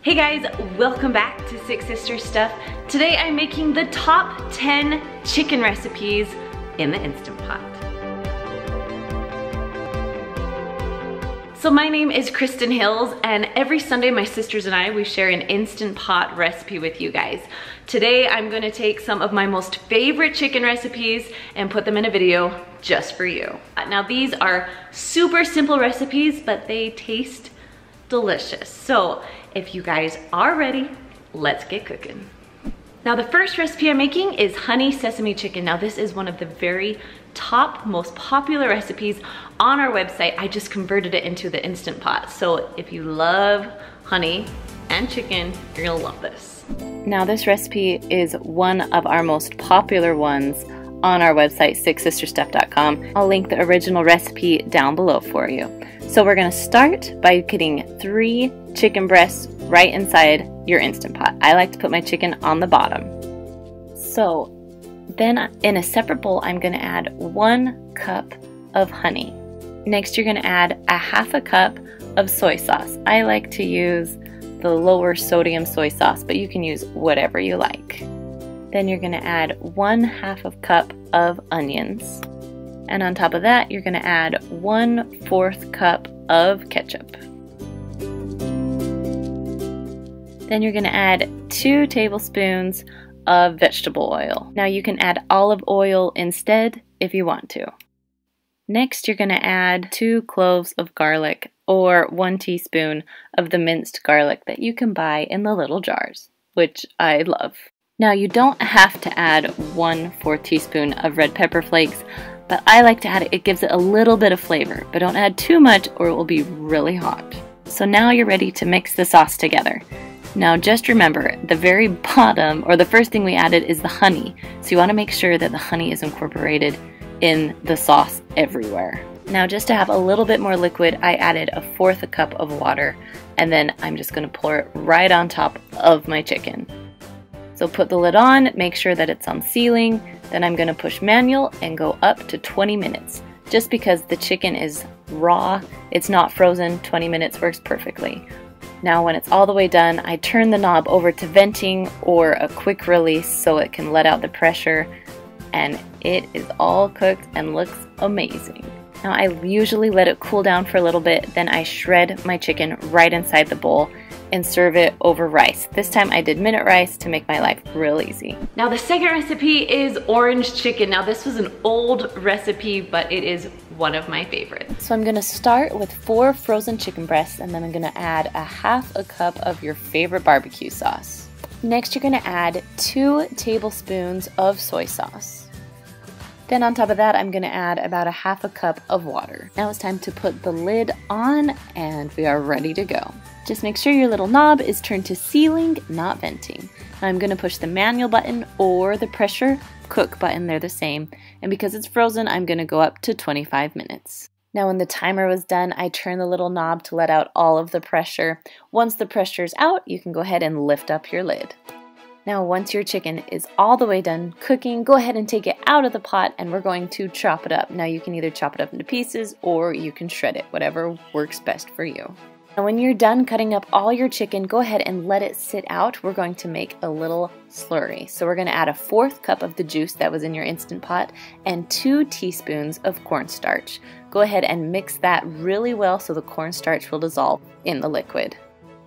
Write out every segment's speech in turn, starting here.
Hey guys, welcome back to Six Sister Stuff. Today I'm making the top 10 chicken recipes in the Instant Pot. So my name is Kristen Hills, and every Sunday my sisters and I, we share an Instant Pot recipe with you guys. Today I'm gonna take some of my most favorite chicken recipes and put them in a video just for you. Now these are super simple recipes, but they taste delicious. So if you guys are ready, let's get cooking. Now the first recipe I'm making is honey sesame chicken. Now this is one of the very top, most popular recipes on our website. I just converted it into the Instant Pot. So if you love honey and chicken, you're gonna love this. Now this recipe is one of our most popular ones on our website, sixsisterstuff.com. I'll link the original recipe down below for you. So we're gonna start by getting 3 chicken breasts right inside your Instant Pot. I like to put my chicken on the bottom. So then in a separate bowl, I'm gonna add 1 cup of honey. Next, you're gonna add a 1/2 cup of soy sauce. I like to use the lower sodium soy sauce, but you can use whatever you like. Then you're gonna add 1/2 cup of onions. And on top of that, you're gonna add 1/4 cup of ketchup. Then you're gonna add 2 tablespoons of vegetable oil. Now you can add olive oil instead if you want to. Next, you're gonna add 2 cloves of garlic or 1 teaspoon of the minced garlic that you can buy in the little jars, which I love. Now you don't have to add 1/4 teaspoon of red pepper flakes, but I like to add it. It gives it a little bit of flavor, but don't add too much or it will be really hot. So now you're ready to mix the sauce together. Now just remember, the very bottom, or the first thing we added, is the honey. So you want to make sure that the honey is incorporated in the sauce everywhere. Now just to have a little bit more liquid, I added 1/4 cup of water, and then I'm just going to pour it right on top of my chicken. So put the lid on, make sure that it's on sealing, then I'm going to push manual and go up to 20 minutes. Just because the chicken is raw, it's not frozen, 20 minutes works perfectly. Now when it's all the way done, I turn the knob over to venting or a quick release so it can let out the pressure, and it is all cooked and looks amazing. Now I usually let it cool down for a little bit, then I shred my chicken right inside the bowl and serve it over rice. This time I did minute rice to make my life real easy. Now the second recipe is orange chicken. Now this was an old recipe, but it is one of my favorites. So I'm gonna start with 4 frozen chicken breasts, and then I'm gonna add 1/2 cup of your favorite barbecue sauce. Next, you're gonna add 2 tablespoons of soy sauce. Then on top of that, I'm gonna add about 1/2 cup of water. Now it's time to put the lid on, and we are ready to go. Just make sure your little knob is turned to sealing, not venting. Now I'm gonna push the manual button or the pressure cook button, they're the same. And because it's frozen, I'm gonna go up to 25 minutes. Now when the timer was done, I turned the little knob to let out all of the pressure. Once the pressure's out, you can go ahead and lift up your lid. Now once your chicken is all the way done cooking, go ahead and take it out of the pot, and we're going to chop it up. Now you can either chop it up into pieces or you can shred it, whatever works best for you. Now when you're done cutting up all your chicken, go ahead and let it sit out. We're going to make a little slurry. So we're going to add 1/4 cup of the juice that was in your Instant Pot and 2 teaspoons of cornstarch. Go ahead and mix that really well so the cornstarch will dissolve in the liquid.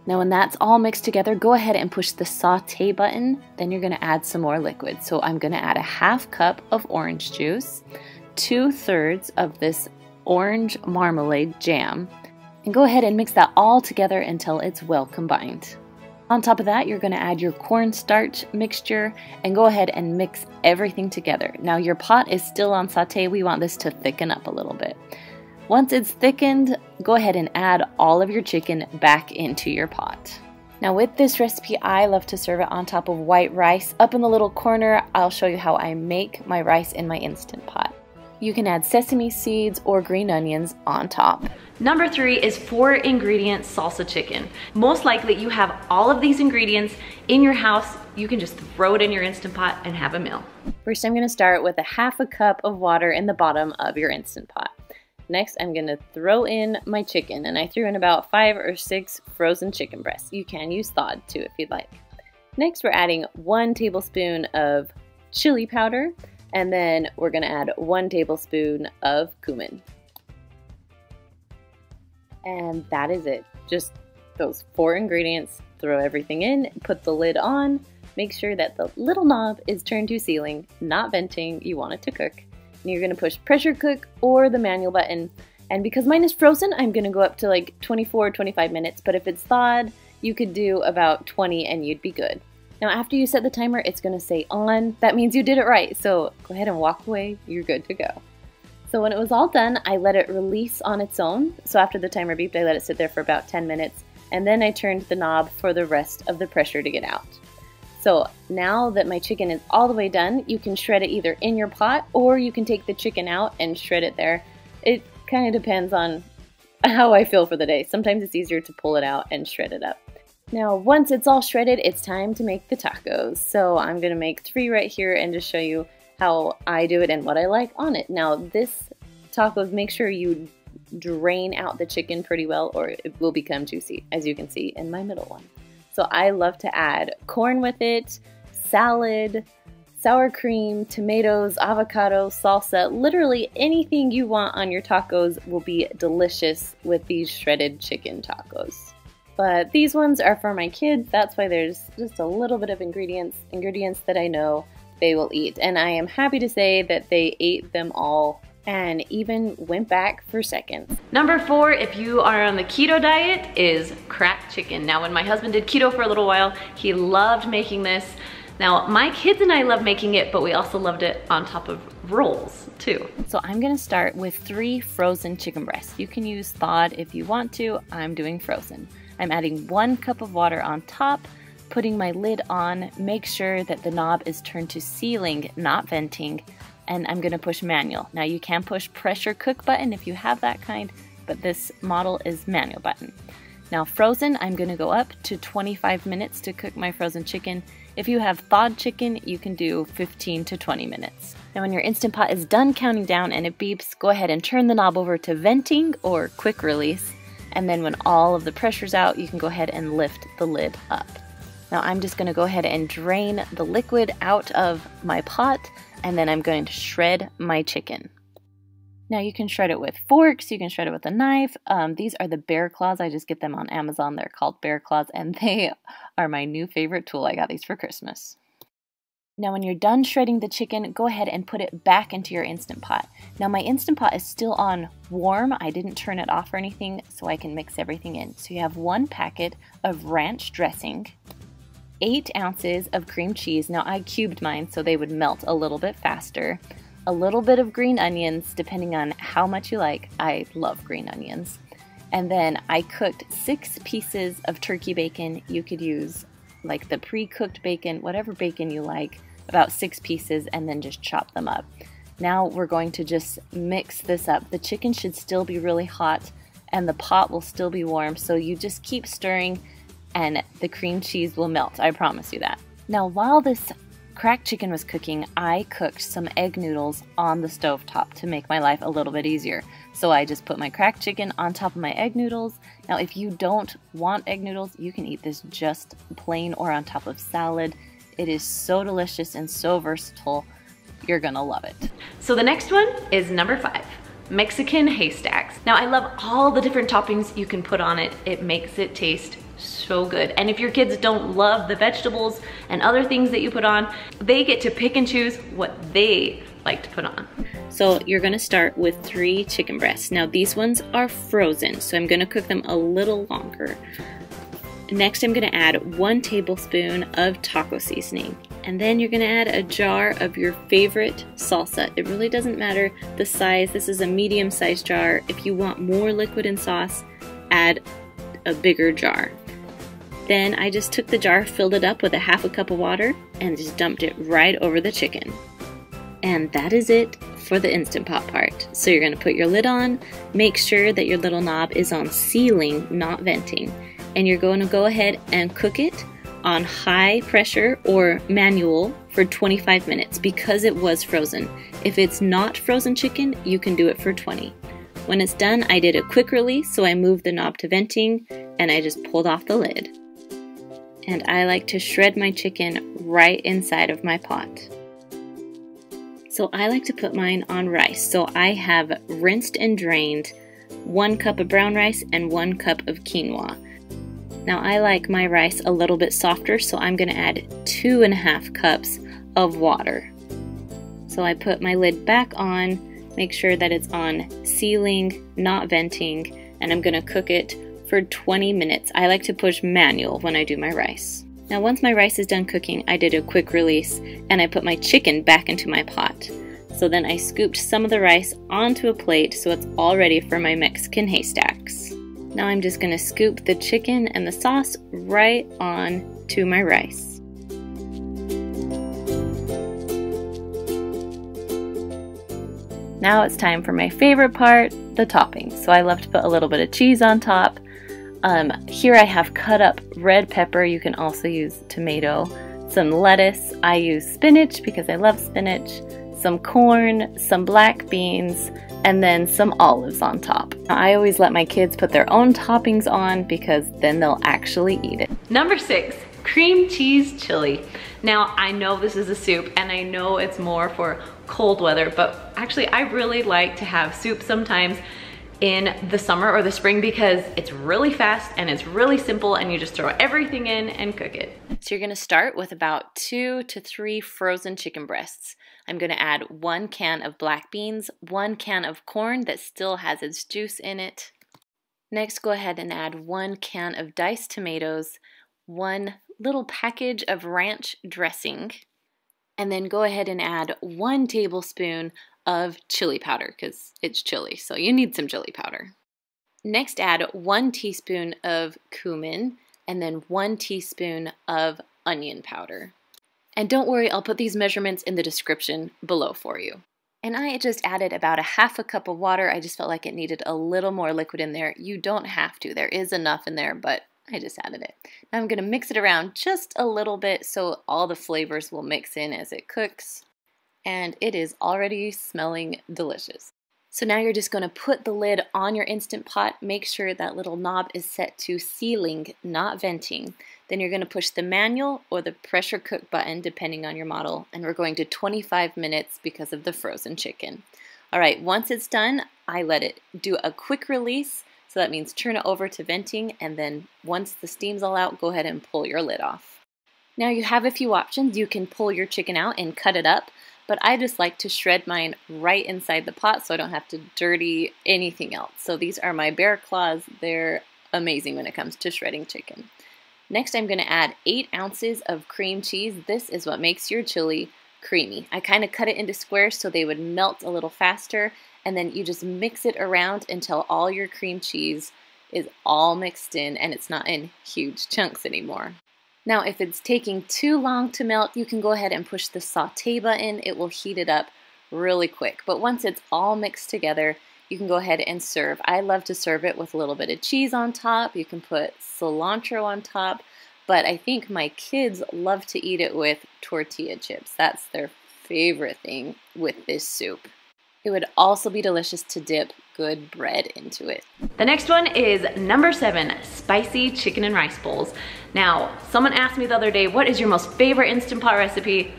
Now when that's all mixed together, go ahead and push the saute button. Then you're going to add some more liquid. So I'm going to add 1/2 cup of orange juice, 2/3 of this orange marmalade jam, and go ahead and mix that all together until it's well combined. On top of that, you're going to add your cornstarch mixture and go ahead and mix everything together. Now your pot is still on saute. We want this to thicken up a little bit. Once it's thickened, go ahead and add all of your chicken back into your pot. Now with this recipe, I love to serve it on top of white rice. Up in the little corner, I'll show you how I make my rice in my Instant Pot. You can add sesame seeds or green onions on top. Number 3 is 4-ingredient salsa chicken. Most likely you have all of these ingredients in your house. You can just throw it in your Instant Pot and have a meal. First, I'm gonna start with 1/2 cup of water in the bottom of your Instant Pot. Next, I'm gonna throw in my chicken, and I threw in about 5 or 6 frozen chicken breasts. You can use thawed too if you'd like. Next, we're adding 1 tablespoon of chili powder, and then we're gonna add 1 tablespoon of cumin. And that is it. Just those 4 ingredients. Throw everything in, put the lid on, make sure that the little knob is turned to sealing, not venting. You want it to cook. And you're gonna push pressure cook or the manual button. And because mine is frozen, I'm gonna go up to like 24, 25 minutes, but if it's thawed, you could do about 20 and you'd be good. Now after you set the timer, it's gonna say on. That means you did it right, so go ahead and walk away, you're good to go. So when it was all done, I let it release on its own. So after the timer beeped, I let it sit there for about 10 minutes, and then I turned the knob for the rest of the pressure to get out. So now that my chicken is all the way done, you can shred it either in your pot or you can take the chicken out and shred it there. It kind of depends on how I feel for the day. Sometimes it's easier to pull it out and shred it up. Now once it's all shredded, it's time to make the tacos. So I'm gonna make 3 right here and just show you how I do it and what I like on it. Now this tacos, make sure you drain out the chicken pretty well or it will become juicy, as you can see in my middle one. So I love to add corn with it, salad, sour cream, tomatoes, avocado, salsa, literally anything you want on your tacos will be delicious with these shredded chicken tacos. But these ones are for my kids, that's why there's just a little bit of ingredients that I know they will eat. And I am happy to say that they ate them all and even went back for seconds. Number 4, if you are on the keto diet, is cracked chicken. Now when my husband did keto for a little while, he loved making this. Now my kids and I love making it, but we also loved it on top of rolls too. So I'm gonna start with 3 frozen chicken breasts. You can use thawed if you want to, I'm doing frozen. I'm adding 1 cup of water on top, putting my lid on, make sure that the knob is turned to sealing, not venting, and I'm gonna push manual. Now you can push pressure cook button if you have that kind, but this model is manual button. Now frozen, I'm gonna go up to 25 minutes to cook my frozen chicken. If you have thawed chicken, you can do 15 to 20 minutes. Now when your Instant Pot is done counting down and it beeps, go ahead and turn the knob over to venting or quick release. And then when all of the pressure's out, you can go ahead and lift the lid up. Now I'm just gonna go ahead and drain the liquid out of my pot, and then I'm going to shred my chicken. Now you can shred it with forks, you can shred it with a knife. These are the bear claws. I just get them on Amazon. They're called bear claws and they are my new favorite tool. I got these for Christmas. Now when you're done shredding the chicken, go ahead and put it back into your Instant Pot. Now my Instant Pot is still on warm. I didn't turn it off or anything, so I can mix everything in. So you have 1 packet of ranch dressing, 8 ounces of cream cheese. Now I cubed mine so they would melt a little bit faster. A little bit of green onions, depending on how much you like. I love green onions. And then I cooked 6 pieces of turkey bacon. You could use like the pre-cooked bacon, whatever bacon you like, about 6 pieces, and then just chop them up. Now we're going to just mix this up. The chicken should still be really hot and the pot will still be warm, so you just keep stirring and the cream cheese will melt, I promise you that. Now while this cracked chicken was cooking, I cooked some egg noodles on the stovetop to make my life a little bit easier. So I just put my cracked chicken on top of my egg noodles. Now if you don't want egg noodles, you can eat this just plain or on top of salad. It is so delicious and so versatile. You're gonna love it. So the next one is number 5. Mexican haystacks. Now I love all the different toppings you can put on it. It makes it taste so good. And if your kids don't love the vegetables and other things that you put on, they get to pick and choose what they like to put on. So you're gonna start with 3 chicken breasts. Now these ones are frozen, so I'm gonna cook them a little longer. Next I'm gonna add 1 tablespoon of taco seasoning. And then you're gonna add a jar of your favorite salsa. It really doesn't matter the size. This is a medium-sized jar. If you want more liquid and sauce, add a bigger jar. Then I just took the jar, filled it up with a 1/2 cup of water, and just dumped it right over the chicken. And that is it for the Instant Pot part. So you're gonna put your lid on, make sure that your little knob is on sealing, not venting. And you're going to go ahead and cook it on high pressure or manual for 25 minutes because it was frozen. If it's not frozen chicken, you can do it for 20. When it's done, I did a quick release, so I moved the knob to venting and I just pulled off the lid. And I like to shred my chicken right inside of my pot. So I like to put mine on rice. So I have rinsed and drained 1 cup of brown rice and 1 cup of quinoa. Now I like my rice a little bit softer, so I'm going to add 2.5 cups of water. So I put my lid back on, make sure that it's on sealing, not venting, and I'm going to cook it for 20 minutes. I like to push manual when I do my rice. Now once my rice is done cooking, I did a quick release and I put my chicken back into my pot. So then I scooped some of the rice onto a plate so it's all ready for my Mexican haystacks. Now I'm just going to scoop the chicken and the sauce right on to my rice. Now it's time for my favorite part, the topping. So I love to put a little bit of cheese on top. Here I have cut up red pepper. You can also use tomato, some lettuce. I use spinach because I love spinach, some corn, some black beans, and then some olives on top. I always let my kids put their own toppings on because then they'll actually eat it. Number 6, cream cheese chili. Now I know this is a soup and I know it's more for cold weather, but actually I really like to have soup sometimes in the summer or the spring because it's really fast and it's really simple and you just throw everything in and cook it. So you're gonna start with about 2 to 3 frozen chicken breasts. I'm gonna add 1 can of black beans, 1 can of corn that still has its juice in it. Next, go ahead and add 1 can of diced tomatoes, 1 little package of ranch dressing, and then go ahead and add 1 tablespoon of chili powder because it's chili, so you need some chili powder. Next, add 1 teaspoon of cumin and then 1 teaspoon of onion powder. And don't worry, I'll put these measurements in the description below for you. And I just added about 1/2 cup of water. I just felt like it needed a little more liquid in there. You don't have to. There is enough in there, but I just added it. Now I'm going to mix it around just a little bit so all the flavors will mix in as it cooks. And it is already smelling delicious. So now you're just going to put the lid on your Instant Pot. Make sure that little knob is set to sealing, not venting. Then you're going to push the manual or the pressure cook button depending on your model, and we're going to 25 minutes because of the frozen chicken. Alright, once it's done, I let it do a quick release, so that means turn it over to venting, and then once the steam's all out, go ahead and pull your lid off. Now you have a few options. You can pull your chicken out and cut it up, but I just like to shred mine right inside the pot so I don't have to dirty anything else. So these are my bear claws. They're amazing when it comes to shredding chicken. Next, I'm going to add 8 ounces of cream cheese. This is what makes your chili creamy. I kind of cut it into squares so they would melt a little faster, and then you just mix it around until all your cream cheese is all mixed in and it's not in huge chunks anymore. Now, if it's taking too long to melt, you can go ahead and push the saute button. It will heat it up really quick. But once it's all mixed together, you can go ahead and serve. I love to serve it with a little bit of cheese on top. You can put cilantro on top. But I think my kids love to eat it with tortilla chips. That's their favorite thing with this soup. It would also be delicious to dip good bread into it. The next one is number 7, spicy chicken and rice bowls. Now, someone asked me the other day, what is your most favorite Instant Pot recipe?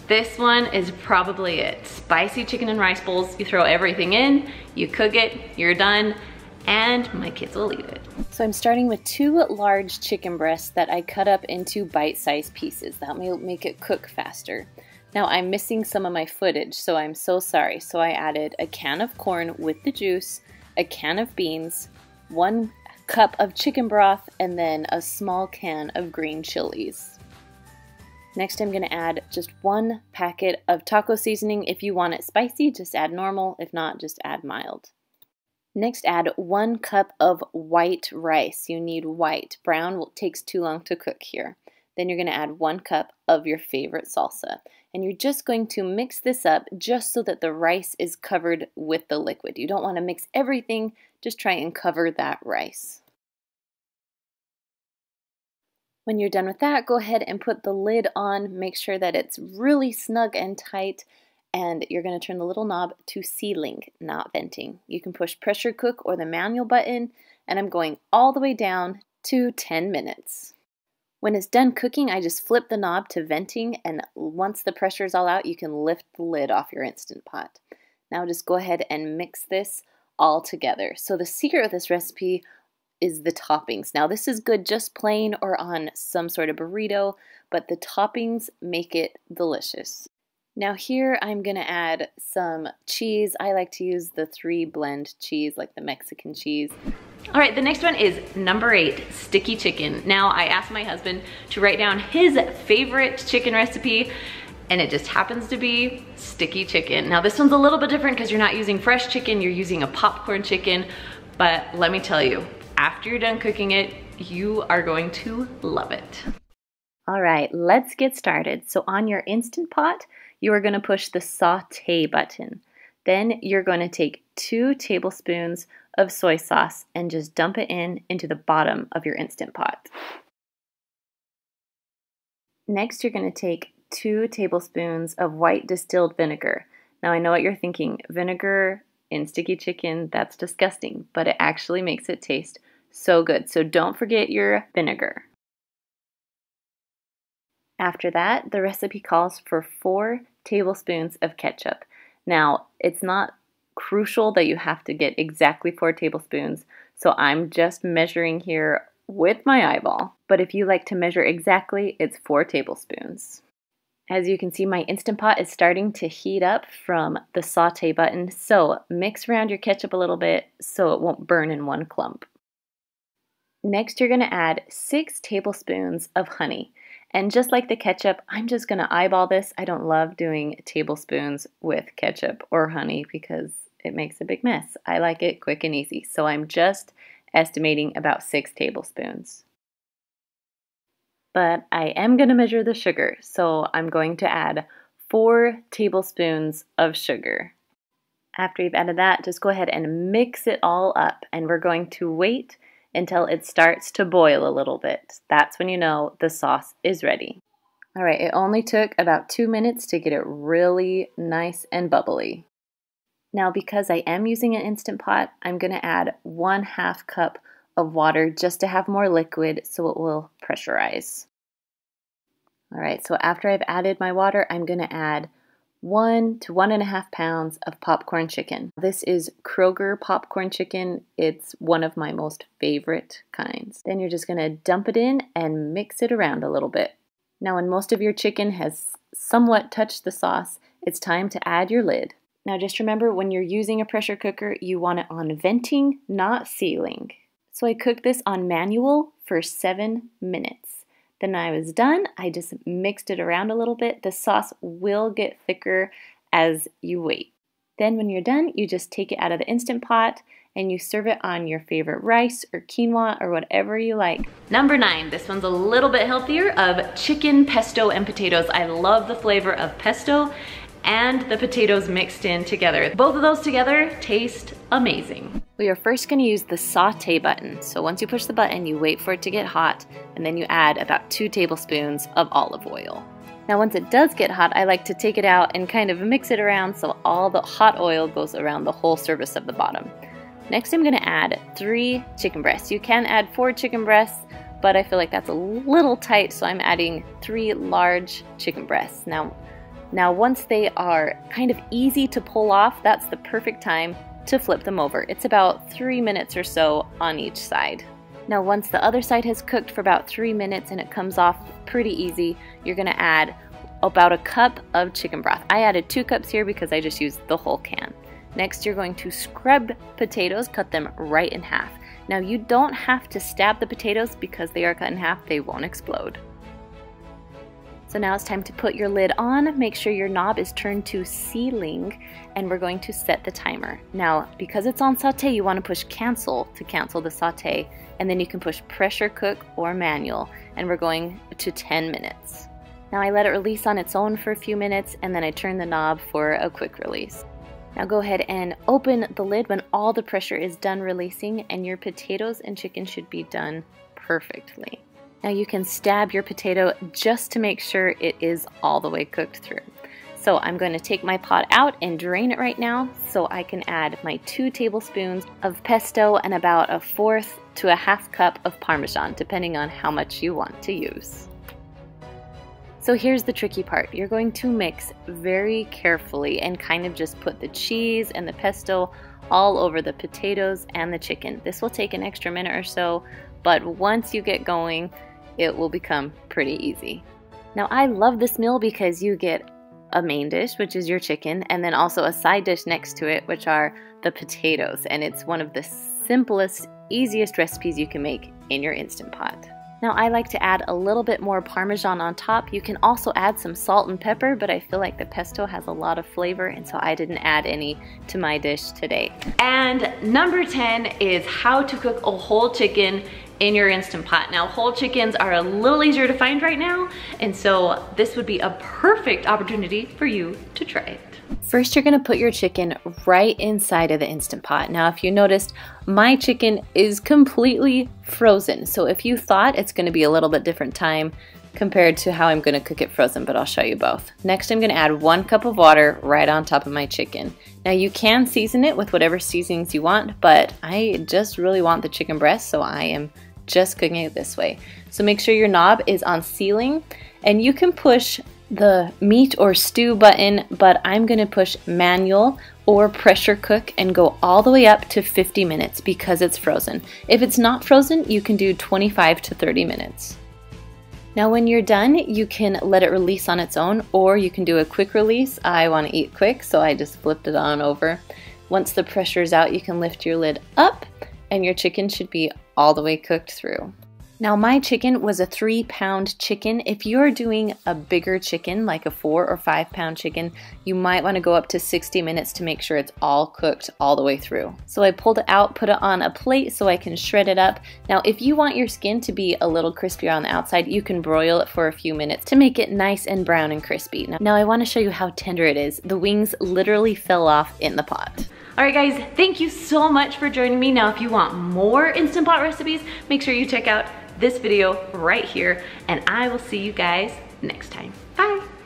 This one is probably it. Spicy chicken and rice bowls. You throw everything in, you cook it, you're done, and my kids will eat it. So I'm starting with 2 large chicken breasts that I cut up into bite-sized pieces. That will make it cook faster. Now I'm missing some of my footage, so I'm so sorry. So I added a can of corn with the juice, a can of beans, 1 cup of chicken broth, and then a small can of green chilies. Next, I'm going to add just 1 packet of taco seasoning. If you want it spicy, just add normal. If not, just add mild. Next, add 1 cup of white rice. You need white. Brown takes too long to cook here. Then you're going to add 1 cup of your favorite salsa. And you're just going to mix this up just so that the rice is covered with the liquid. You don't want to mix everything, just try and cover that rice. When you're done with that, go ahead and put the lid on. Make sure that it's really snug and tight. and you're going to turn the little knob to sealing, not venting. You can push pressure cook or the manual button, and I'm going all the way down to 10 minutes. When it's done cooking, I just flip the knob to venting, and once the pressure is all out, you can lift the lid off your Instant Pot. Now just go ahead and mix this all together. So the secret of this recipe is the toppings. Now this is good just plain or on some sort of burrito, but the toppings make it delicious. Now here I'm going to add some cheese. I like to use the 3-blend cheese, like the Mexican cheese. All right, the next one is number 8, sticky chicken. Now I asked my husband to write down his favorite chicken recipe, and it just happens to be sticky chicken. Now this one's a little bit different because you're not using fresh chicken, you're using a popcorn chicken, but let me tell you, after you're done cooking it, you are going to love it. All right, let's get started. So on your Instant Pot, you are going to push the saute button. Then you're going to take 2 tablespoons of soy sauce and just dump it into the bottom of your Instant Pot. Next, you're going to take 2 tablespoons of white distilled vinegar. Now I know what you're thinking, vinegar in sticky chicken, that's disgusting, but it actually makes it taste so good. So don't forget your vinegar. After that, the recipe calls for 4 tablespoons of ketchup. Now, it's not crucial that you have to get exactly 4 tablespoons, so I'm just measuring here with my eyeball. But if you like to measure exactly, it's 4 tablespoons. As you can see, my Instant Pot is starting to heat up from the saute button, so mix around your ketchup a little bit so it won't burn in one clump. Next, you're going to add 6 tablespoons of honey. And just like the ketchup, I'm just going to eyeball this. I don't love doing tablespoons with ketchup or honey because it makes a big mess. I like it quick and easy. So I'm just estimating about 6 tablespoons. But I am going to measure the sugar. So I'm going to add 4 tablespoons of sugar. After you've added that, just go ahead and mix it all up. And we're going to wait until it starts to boil a little bit. That's when you know the sauce is ready. All right, it only took about 2 minutes to get it really nice and bubbly. Now, because I am using an Instant Pot, I'm going to add 1/2 cup of water just to have more liquid so it will pressurize. All right, so after I've added my water, I'm going to add 1 to 1.5 pounds of popcorn chicken. This is Kroger popcorn chicken. It's one of my most favorite kinds. Then you're just going to dump it in and mix it around a little bit. Now when most of your chicken has somewhat touched the sauce, it's time to add your lid. Now just remember, when you're using a pressure cooker, you want it on venting, not sealing. So I cooked this on manual for 7 minutes. Then I was done. I just mixed it around a little bit. The sauce will get thicker as you wait. Then when you're done, you just take it out of the Instant Pot and you serve it on your favorite rice or quinoa or whatever you like. Number 9, this one's a little bit healthier, of chicken pesto and potatoes. I love the flavor of pesto and the potatoes mixed in together. Both of those together taste amazing. We are first going to use the saute button. So once you push the button, you wait for it to get hot, and then you add about 2 tablespoons of olive oil. Now once it does get hot, I like to take it out and kind of mix it around so all the hot oil goes around the whole surface of the bottom. Next I'm going to add 3 chicken breasts. You can add 4 chicken breasts, but I feel like that's a little tight, so I'm adding 3 large chicken breasts. Now once they are kind of easy to pull off, that's the perfect time to flip them over. It's about 3 minutes or so on each side. Now once the other side has cooked for about 3 minutes and it comes off pretty easy, you're going to add about 1 cup of chicken broth. I added 2 cups here because I just used the whole can. Next you're going to scrub potatoes, cut them right in half. Now you don't have to stab the potatoes because they are cut in half, they won't explode. So now it's time to put your lid on. Make sure your knob is turned to sealing, and we're going to set the timer. Now, because it's on saute, you want to push cancel to cancel the saute, and then you can push pressure cook or manual, and we're going to 10 minutes. Now I let it release on its own for a few minutes, and then I turn the knob for a quick release. Now go ahead and open the lid when all the pressure is done releasing, and your potatoes and chicken should be done perfectly. Now you can stab your potato just to make sure it is all the way cooked through. So I'm going to take my pot out and drain it right now so I can add my 2 tablespoons of pesto and about 1/4 to 1/2 cup of Parmesan, depending on how much you want to use. So here's the tricky part. You're going to mix very carefully and kind of just put the cheese and the pesto all over the potatoes and the chicken. This will take an extra minute or so, but once you get going, it will become pretty easy. Now I love this meal because you get a main dish, which is your chicken, and then also a side dish next to it, which are the potatoes. And it's one of the simplest, easiest recipes you can make in your Instant Pot. Now I like to add a little bit more Parmesan on top. You can also add some salt and pepper, but I feel like the pesto has a lot of flavor, and so I didn't add any to my dish today. And number 10 is how to cook a whole chicken in your Instant Pot. Now whole chickens are a little easier to find right now, and so this would be a perfect opportunity for you to try it. First, you're gonna put your chicken right inside of the Instant Pot. Now, if you noticed, my chicken is completely frozen. So if you thought it's gonna be a little bit different time compared to how I'm gonna cook it frozen, but I'll show you both. Next, I'm gonna add 1 cup of water right on top of my chicken. Now you can season it with whatever seasonings you want, but I just really want the chicken breast, so I am just cooking it this way. So make sure your knob is on sealing, and you can push the meat or stew button, but I'm gonna push manual or pressure cook and go all the way up to 50 minutes because it's frozen. If it's not frozen, you can do 25 to 30 minutes. Now when you're done, you can let it release on its own, or you can do a quick release. I want to eat quick, so I just flipped it on over. Once the pressure is out, you can lift your lid up and your chicken should be all the way cooked through. Now my chicken was a 3-pound chicken. If you're doing a bigger chicken, like a 4 or 5 pound chicken, you might want to go up to 60 minutes to make sure it's all cooked all the way through. So I pulled it out, put it on a plate so I can shred it up. Now if you want your skin to be a little crispier on the outside, you can broil it for a few minutes to make it nice and brown and crispy. Now I want to show you how tender it is. The wings literally fell off in the pot. Alright guys, thank you so much for joining me. Now if you want more Instant Pot recipes, make sure you check out this video right here, and I will see you guys next time. Bye!